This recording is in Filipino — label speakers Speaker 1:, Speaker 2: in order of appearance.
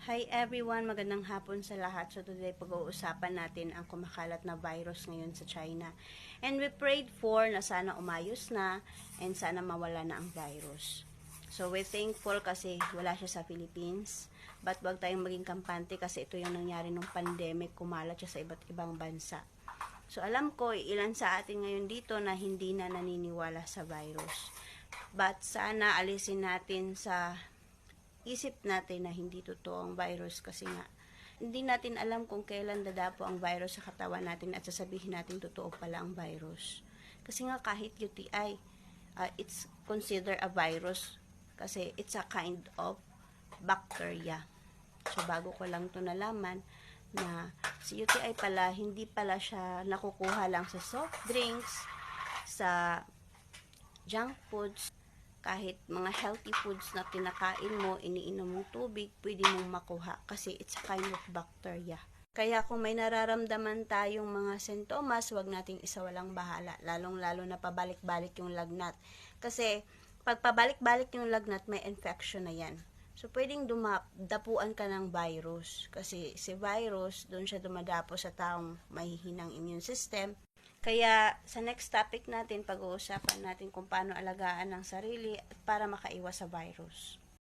Speaker 1: Hi everyone, magandang hapon sa lahat. So today pag-uusapan natin ang kumakalat na virus ngayon sa China. And we prayed for na sana umayos na and sana mawala na ang virus. So we're thankful kasi wala siya sa Philippines. But wag tayong maging kampante kasi ito yung nangyari nung pandemic, kumalat siya sa iba't ibang bansa. So alam ko ilan sa atin ngayon dito na hindi na naniniwala sa virus. But sana alisin natin sa isip natin na hindi totoo ang virus kasi nga hindi natin alam kung kailan dadapo ang virus sa katawan natin at sasabihin natin totoo pala ang virus. Kasi nga kahit UTI, it's considered a virus kasi it's a kind of bacteria. So bago ko lang to nalaman na si UTI pala, hindi pala siya nakukuha lang sa soft drinks, sa junk foods, kahit mga healthy foods na kinakain mo, iniinom mong tubig, pwede mong makuha kasi it's a kind of bacteria. Kaya kung may nararamdaman tayong mga sintomas, wag nating isawalang bahala, lalong-lalo na pabalik-balik yung lagnat. Kasi pag pabalik-balik yung lagnat, may infection na yan. So, pwedeng dapuan ka ng virus. Kasi si virus, doon siya dumadapo sa taong may hinang immune system. Kaya sa next topic natin, pag-uusapan natin kung paano alagaan ang sarili para makaiwas sa virus.